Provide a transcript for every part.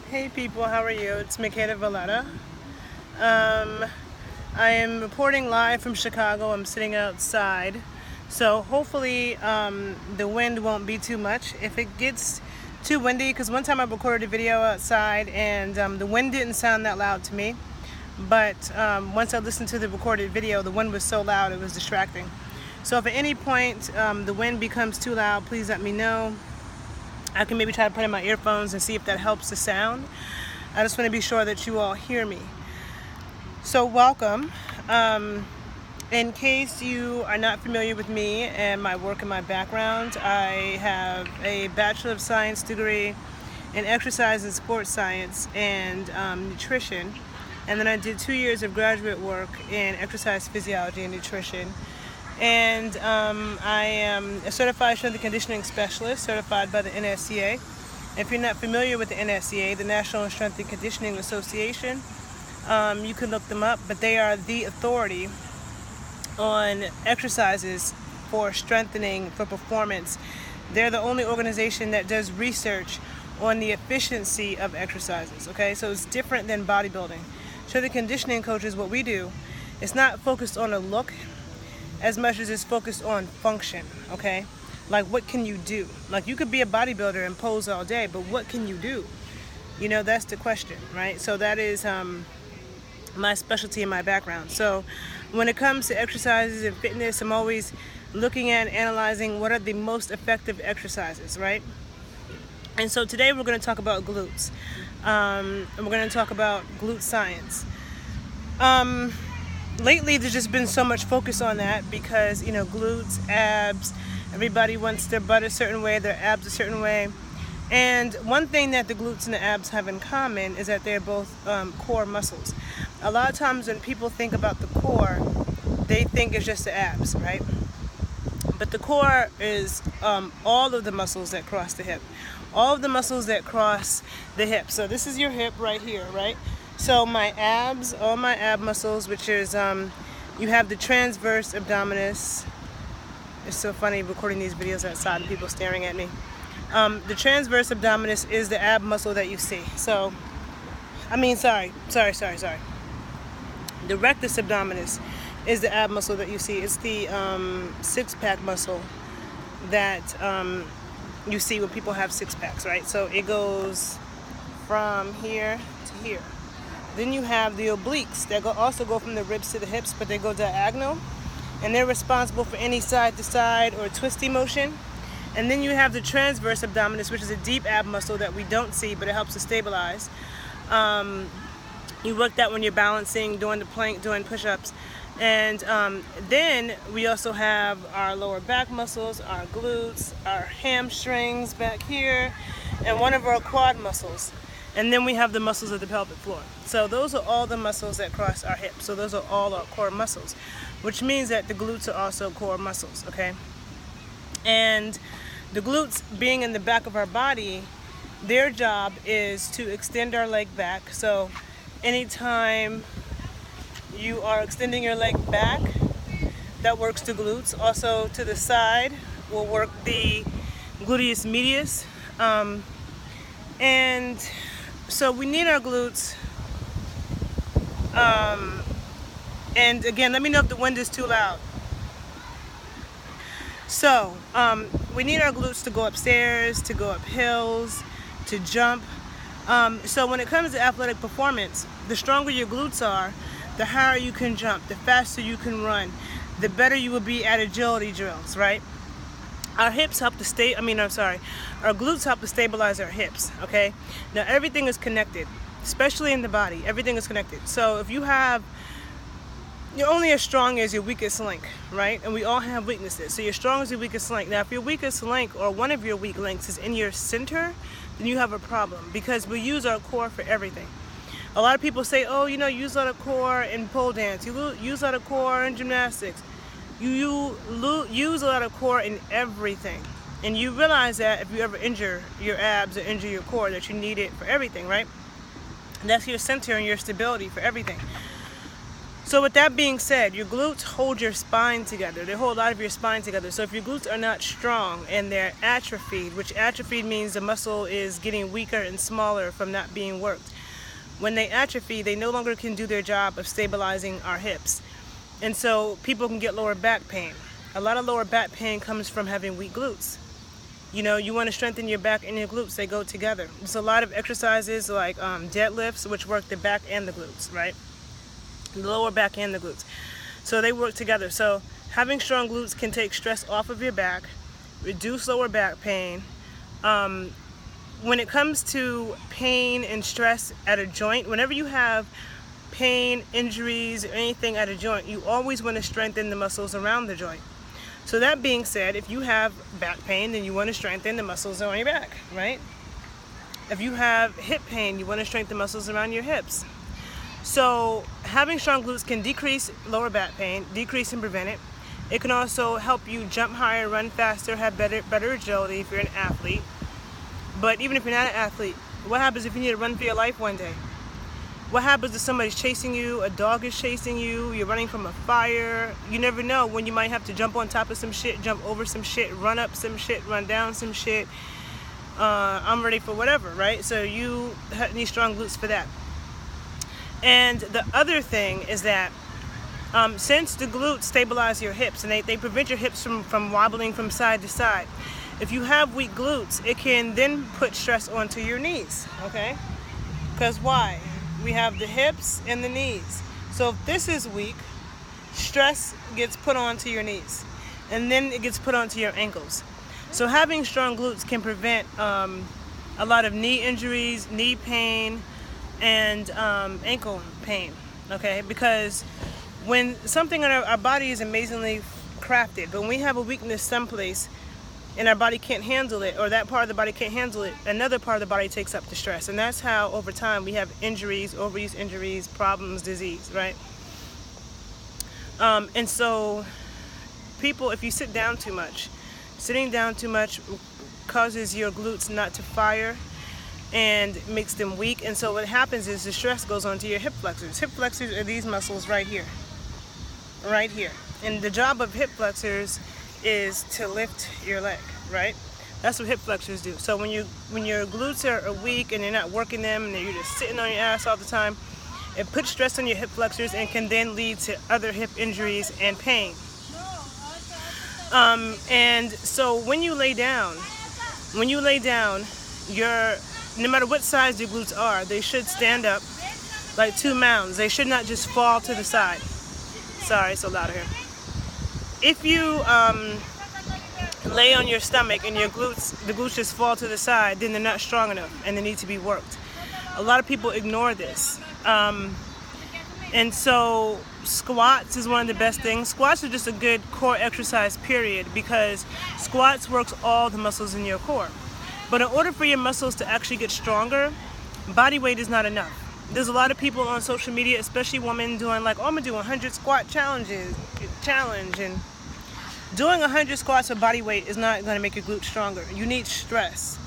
Hey people, how are you? It's Makeda Valletta. I am reporting live from Chicago. I'm sitting outside. So hopefully the wind won't be too much. If it gets too windy, because one time I recorded a video outside and the wind didn't sound that loud to me. But once I listened to the recorded video, the wind was so loud it was distracting. So if at any point the wind becomes too loud, please let me know. I can maybe try to put in my earphones and see if that helps the sound. I just want to be sure that you all hear me. So welcome. In case you are not familiar with me and my work and my background, I have a Bachelor of Science degree in Exercise and Sports Science and Nutrition. And then I did 2 years of graduate work in Exercise Physiology and Nutrition. And I am a certified strength and conditioning specialist, certified by the NSCA. If you're not familiar with the NSCA, the National Strength and Conditioning Association, you can look them up, but they are the authority on exercises for strengthening, for performance. They're the only organization that does research on the efficiency of exercises, okay? So it's different than bodybuilding. Strength and conditioning coaches, what we do, it's not focused on a look as much as it's focused on function, okay? Like, what can you do? Like, you could be a bodybuilder and pose all day, but what can you do? You know, that's the question, right? So that is my specialty and my background. So when it comes to exercises and fitness, I'm always looking at and analyzing what are the most effective exercises, right? And so today we're going to talk about glutes. And we're going to talk about glute science. Lately, there's just been so much focus on that because, you know, glutes, abs, everybody wants their butt a certain way, their abs a certain way. And one thing that the glutes and the abs have in common is that they're both core muscles. A lot of times when people think about the core, they think it's just the abs, right? But the core is all of the muscles that cross the hip. All of the muscles that cross the hip. So this is your hip right here, right? So my abs, all my ab muscles, which is, you have the transverse abdominis. It's so funny recording these videos outside and people staring at me. The transverse abdominis is the ab muscle that you see. So, sorry. The rectus abdominis is the ab muscle that you see. It's the six-pack muscle that you see when people have six-packs, right? So it goes from here to here. Then you have the obliques that also go from the ribs to the hips, but they go diagonal, and they're responsible for any side-to-side or twisty motion. And then you have the transverse abdominis, which is a deep ab muscle that we don't see, but it helps to stabilize. You work that when you're balancing, doing the plank, doing push-ups. And then we also have our lower back muscles, our glutes, our hamstrings back here, and one of our quad muscles. And then we have the muscles of the pelvic floor. So those are all the muscles that cross our hips. So those are all our core muscles, which means that the glutes are also core muscles, okay? And the glutes, being in the back of our body, their job is to extend our leg back. So anytime you are extending your leg back, that works the glutes. Also to the side will work the gluteus medius. And so we need our glutes. And again, let me know if the wind is too loud. So we need our glutes to go upstairs, to go up hills, to jump. So when it comes to athletic performance, the stronger your glutes are, the higher you can jump, the faster you can run, the better you will be at agility drills, right? Our hips help to our glutes help to stabilize our hips, okay? Now everything is connected, especially in the body, everything is connected. So if you're only as strong as your weakest link, right? And we all have weaknesses. So you're strong as your weakest link. Now if your weakest link or one of your weak links is in your center, then you have a problem because we use our core for everything. A lot of people say, oh, you know, use a lot of core in pole dance. You use a lot of core in gymnastics. You use a lot of core in everything. And you realize that if you ever injure your abs or injure your core, that you need it for everything, right? And that's your center and your stability for everything. So with that being said, your glutes hold your spine together. They hold a lot of your spine together. So if your glutes are not strong and they're atrophied, which atrophied means the muscle is getting weaker and smaller from not being worked. When they atrophy, they no longer can do their job of stabilizing our hips. And so people can get lower back pain. A lot of lower back pain comes from having weak glutes. You know, you want to strengthen your back and your glutes, they go together. There's a lot of exercises like deadlifts, which work the back and the glutes, right? The lower back and the glutes. So they work together. So having strong glutes can take stress off of your back, reduce lower back pain. When it comes to pain and stress at a joint, whenever you have pain, injuries, or anything at a joint, you always want to strengthen the muscles around the joint. So that being said, if you have back pain, then you want to strengthen the muscles on your back, right? If you have hip pain, you want to strengthen the muscles around your hips. So having strong glutes can decrease lower back pain, decrease and prevent it. It can also help you jump higher, run faster, have better agility if you're an athlete. But even if you're not an athlete, what happens if you need to run for your life one day? What happens if somebody's chasing you, a dog is chasing you, you're running from a fire? You never know when you might have to jump on top of some shit, jump over some shit, run up some shit, run down some shit. I'm ready for whatever, right? So you need strong glutes for that. And the other thing is that since the glutes stabilize your hips and they prevent your hips from wobbling from side to side, if you have weak glutes, it can then put stress onto your knees, okay? Because why? We have the hips and the knees. So if this is weak, stress gets put onto your knees, and then it gets put onto your ankles. So having strong glutes can prevent a lot of knee injuries, knee pain, and ankle pain, okay? Because when something in our body is amazingly crafted, but when we have a weakness someplace and our body can't handle it, or that part of the body can't handle it, another part of the body takes up the stress. And that's how over time we have injuries, overuse injuries, problems, disease, right? And so people, if you sit down too much, sitting down too much causes your glutes not to fire and makes them weak. And so what happens is the stress goes onto your hip flexors. Hip flexors are these muscles right here, right here. And the job of hip flexors is to lift your leg, right? That's what hip flexors do. So when your glutes are weak and you're not working them and you're just sitting on your ass all the time, it puts stress on your hip flexors and can then lead to other hip injuries and pain. And so when you lay down, no matter what size your glutes are, they should stand up like 2 mounds. They should not just fall to the side. Sorry, it's so loud here. If you lay on your stomach and the glutes just fall to the side, then they're not strong enough and they need to be worked. A lot of people ignore this. And so squats is one of the best things. Squats are just a good core exercise, period, because squats works all the muscles in your core. But in order for your muscles to actually get stronger, body weight is not enough. There's a lot of people on social media, especially women, doing like, oh, I'm gonna do 100 squat challenge, and doing 100 squats with body weight is not gonna make your glutes stronger. You need stress.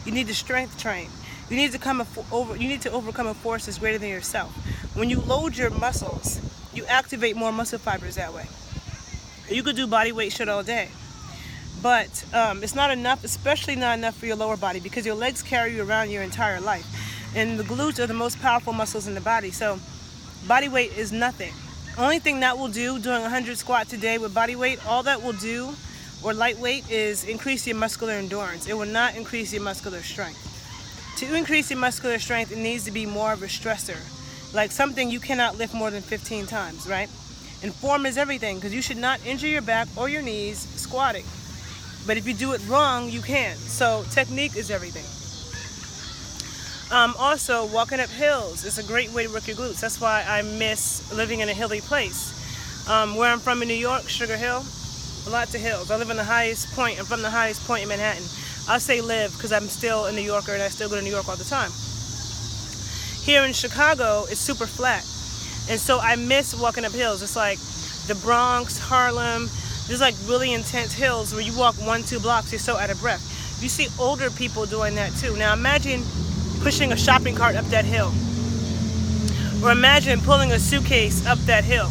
You need to strength train. You need to overcome a force that's greater than yourself. When you load your muscles, you activate more muscle fibers that way. You could do body weight shit all day, but it's not enough, especially not enough for your lower body, because your legs carry you around your entire life. And the glutes are the most powerful muscles in the body. So body weight is nothing. Only thing that will do, doing 100 squats a day with body weight, all that will do, or lightweight, is increase your muscular endurance. It will not increase your muscular strength. To increase your muscular strength, it needs to be more of a stressor. Like something you cannot lift more than 15 times, right? And form is everything, because you should not injure your back or your knees squatting. But if you do it wrong, you can. So technique is everything. Also, walking up hills is a great way to work your glutes. That's why I miss living in a hilly place. Where I'm from in New York, Sugar Hill, lots of hills. I live in the highest point. I'm from the highest point in Manhattan. I say live because I'm still a New Yorker and I still go to New York all the time. Here in Chicago, it's super flat. And so I miss walking up hills. It's like the Bronx, Harlem. There's like really intense hills where you walk 1-2 blocks, you're so out of breath. You see older people doing that too. Now imagine pushing a shopping cart up that hill. Or imagine pulling a suitcase up that hill.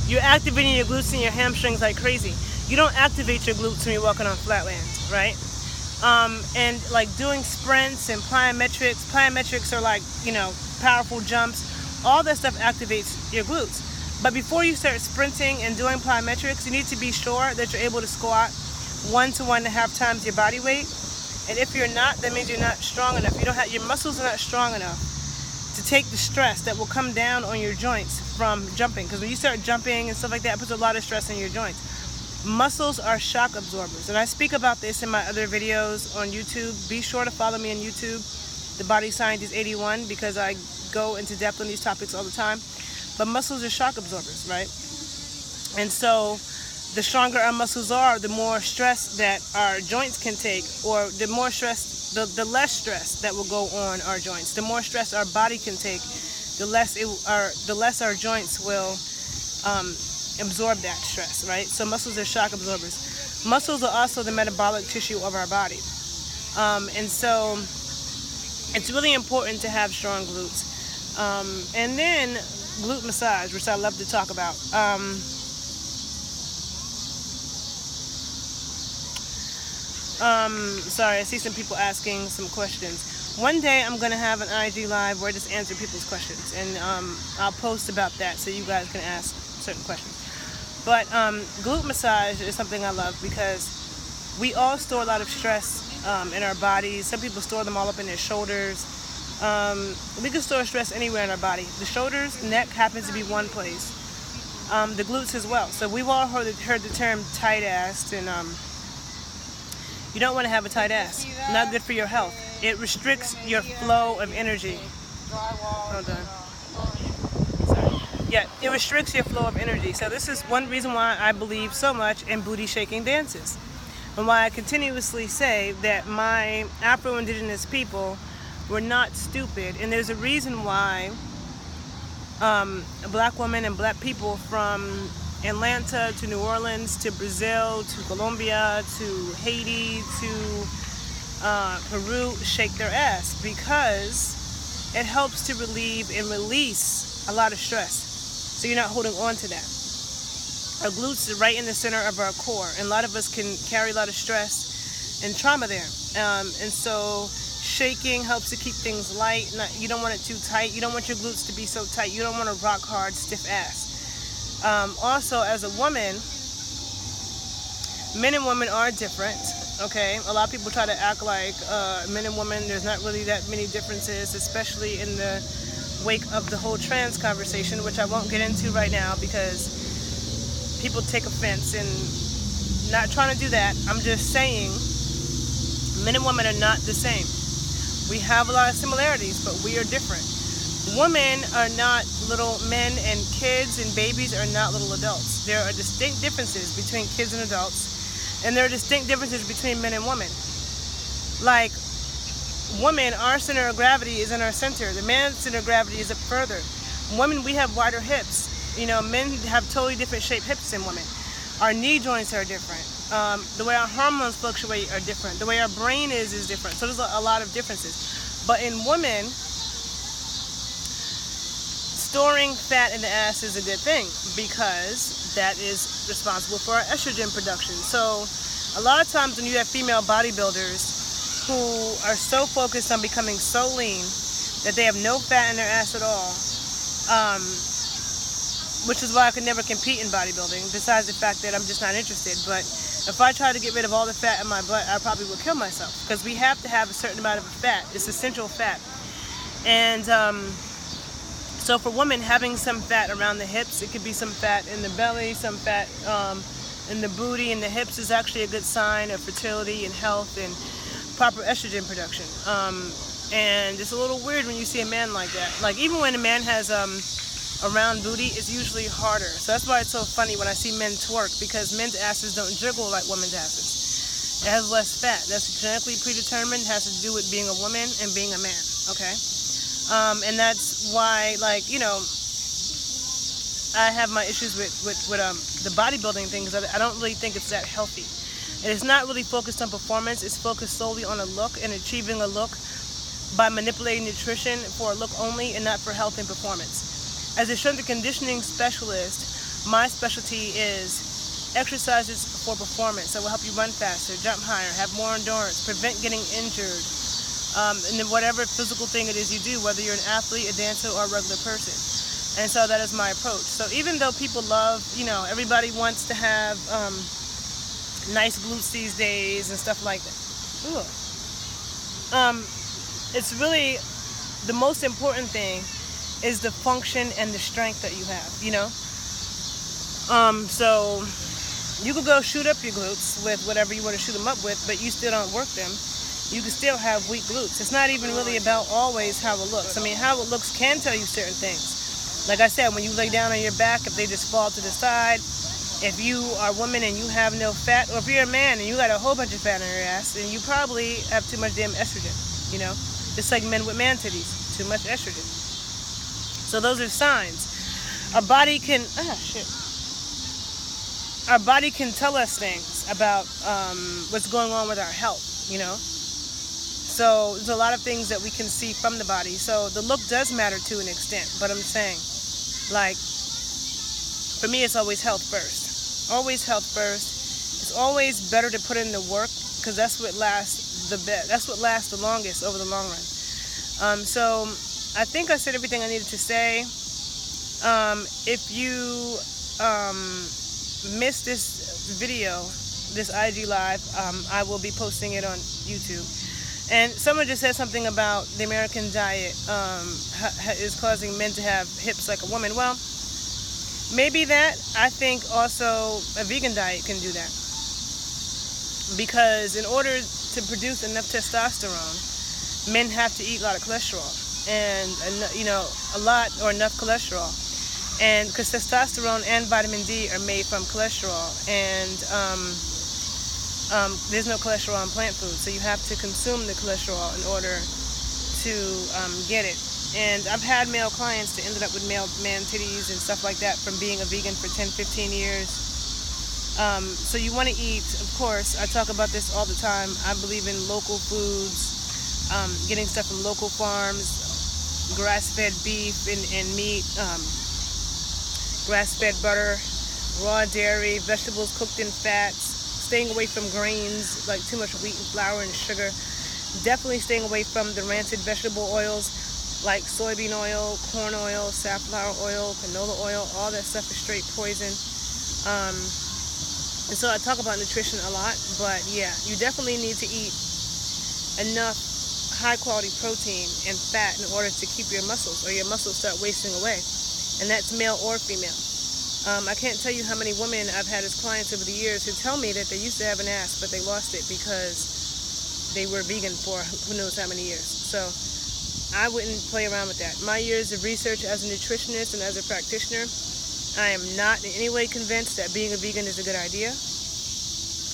You're activating your glutes and your hamstrings like crazy. You don't activate your glutes when you're walking on flatland, right? And like doing sprints and plyometrics. Plyometrics are like, you know, powerful jumps. All that stuff activates your glutes. But before you start sprinting and doing plyometrics, you need to be sure that you're able to squat 1 to 1.5 times your body weight. And if you're not, that means you're not strong enough. You don't have, your muscles are not strong enough to take the stress that will come down on your joints from jumping. Because when you start jumping and stuff like that, it puts a lot of stress on your joints. Muscles are shock absorbers, and I speak about this in my other videos on YouTube. Be sure to follow me on YouTube, The Body Scientist 81, because I go into depth on these topics all the time. But muscles are shock absorbers, right? And so the stronger our muscles are, the more stress that our joints can take, or the more stress, the less stress that will go on our joints. The more stress our body can take, the less our joints will absorb that stress, right? So muscles are shock absorbers. Muscles are also the metabolic tissue of our body. And so it's really important to have strong glutes. And then glute massage, which I love to talk about. Sorry, I see some people asking some questions. One day I'm going to have an IG live where I just answer people's questions. And I'll post about that so you guys can ask certain questions. But glute massage is something I love because we all store a lot of stress in our bodies. Some people store them all up in their shoulders. We can store stress anywhere in our body. The shoulders, neck happens to be one place. The glutes as well. So we've all heard the term tight ass, and you don't want to have a tight ass. Not good for your health. It restricts your flow of energy. Hold on. Yeah, it restricts your flow of energy. So this is one reason why I believe so much in booty shaking dances, and why I continuously say that my Afro-Indigenous people were not stupid. And there's a reason why black women and black people from Atlanta to New Orleans to Brazil to Colombia to Haiti to Peru shake their ass, because it helps to relieve and release a lot of stress. So you're not holding on to that. Our glutes are right in the center of our core, and a lot of us can carry a lot of stress and trauma there. And so shaking helps to keep things light. You don't want it too tight. You don't want your glutes to be so tight. You don't want a rock hard, stiff ass. Also, as a woman, men and women are different. Okay, a lot of people try to act like men and women, there's not really that many differences, especially in the wake of the whole trans conversation, which I won't get into right now because people take offense, and not trying to do that. I'm just saying men and women are not the same. We have a lot of similarities, but we are different. Women are not little men, and kids and babies are not little adults. There are distinct differences between kids and adults, and there are distinct differences between men and women. Like, women, our center of gravity is in our center. The man's center of gravity is up further. Women, we have wider hips. You know, men have totally different shaped hips than women. Our knee joints are different. The way our hormones fluctuate are different. The way our brain is different. So there's a lot of differences. But in women, storing fat in the ass is a good thing, because that is responsible for our estrogen production. So a lot of times when you have female bodybuilders who are so focused on becoming so lean that they have no fat in their ass at all, which is why I could never compete in bodybuilding, besides the fact that I'm just not interested. But if I tried to get rid of all the fat in my butt, I probably would kill myself, because we have to have a certain amount of fat. It's essential fat. And so for women, having some fat around the hips, it could be some fat in the belly, some fat in the booty and the hips, is actually a good sign of fertility and health and proper estrogen production. And it's a little weird when you see a man like that. Like, even when a man has a round booty, it's usually harder. So that's why it's so funny when I see men twerk, because men's asses don't jiggle like women's asses. It has less fat. That's genetically predetermined. It has to do with being a woman and being a man. Okay? And that's why, like, you know, I have my issues with the bodybuilding thing, because I don't really think it's that healthy. And it's not really focused on performance. It's focused solely on a look and achieving a look by manipulating nutrition for a look only and not for health and performance. As a strength and conditioning specialist, my specialty is exercises for performance that will help you run faster, jump higher, have more endurance, prevent getting injured, and then whatever physical thing it is you do, whether you're an athlete, a dancer, or a regular person. And so that is my approach. So even though people love, everybody wants to have nice glutes these days and stuff like that. It's really, the most important thing is the function and the strength that you have, So you could go shoot up your glutes with whatever you want to shoot them up with, but you still don't work them. You can still have weak glutes. It's not even really about always how it looks. I mean, how it looks can tell you certain things. Like I said, when you lay down on your back, if they just fall to the side, if you are a woman and you have no fat, or if you're a man and you got a whole bunch of fat on your ass, then you probably have too much damn estrogen, Just like men with man titties, too much estrogen. So those are signs. Our body can, Our body can tell us things about what's going on with our health, So there's a lot of things that we can see from the body. So the look does matter to an extent, but I'm saying, like, for me, it's always health first. Always health first. It's always better to put in the work, because that's what lasts the best. That's what lasts the longest over the long run. So I think I said everything I needed to say. If you missed this video, this IG live, I will be posting it on YouTube. And someone just said something about the American diet is causing men to have hips like a woman. Well, maybe that. I think also a vegan diet can do that. Because in order to produce enough testosterone, men have to eat a lot of cholesterol. And, a lot or enough cholesterol. And because testosterone and vitamin D are made from cholesterol. And there's no cholesterol in plant food, so you have to consume the cholesterol in order to get it. And I've had male clients that ended up with man titties and stuff like that from being a vegan for 10-15 years. So you want to eat, of course, I talk about this all the time. I believe in local foods, getting stuff from local farms, grass-fed beef and meat, grass-fed butter, raw dairy, vegetables cooked in fats. Staying away from grains, like too much wheat and flour and sugar. Definitely staying away from the rancid vegetable oils like soybean oil, corn oil, safflower oil, canola oil. All that stuff is straight poison. And so I talk about nutrition a lot, but yeah, you definitely need to eat enough high quality protein and fat in order to keep your muscles, or your muscles start wasting away. And that's male or female. I can't tell you how many women I've had as clients over the years who tell me that they used to have an ass, but they lost it because they were vegan for who knows how many years. So I wouldn't play around with that. My years of research as a nutritionist and as a practitioner, I am not in any way convinced that being a vegan is a good idea.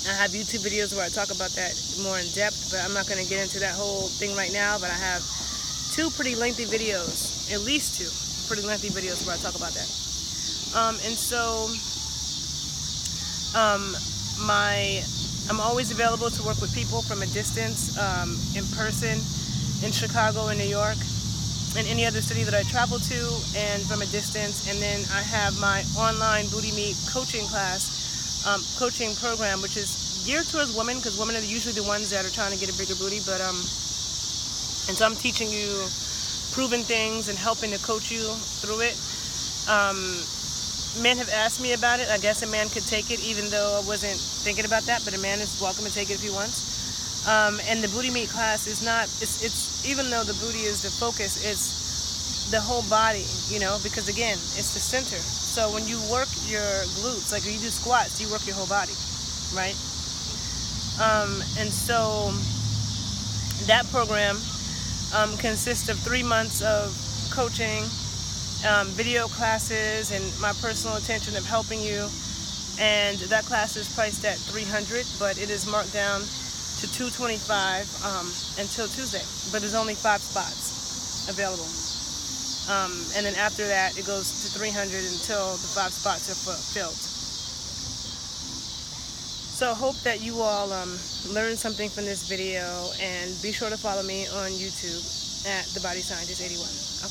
I have YouTube videos where I talk about that more in depth, but I'm not going to get into that whole thing right now. But I have two pretty lengthy videos, at least two pretty lengthy videos where I talk about that. And so I'm always available to work with people from a distance, in person, in Chicago and New York, and any other city that I travel to, and from a distance. And then I have my online booty meat coaching class, coaching program, which is geared towards women, because women are usually the ones that are trying to get a bigger booty. But and so I'm teaching you proven things and helping to coach you through it. Men have asked me about it. I guess a man could take it, even though I wasn't thinking about that, but a man is welcome to take it if he wants. And the booty meat class is not, it's even though the booty is the focus, it's the whole body, because again, it's the center. So when you work your glutes, like when you do squats, you work your whole body, right? And so that program consists of 3 months of coaching, video classes, and my personal attention of helping you. And that class is priced at $300, but it is marked down to $225 until Tuesday. But there's only 5 spots available. And then after that, it goes to $300 until the 5 spots are filled. So I hope that you all learned something from this video, and be sure to follow me on YouTube. at The Body Scientist 81.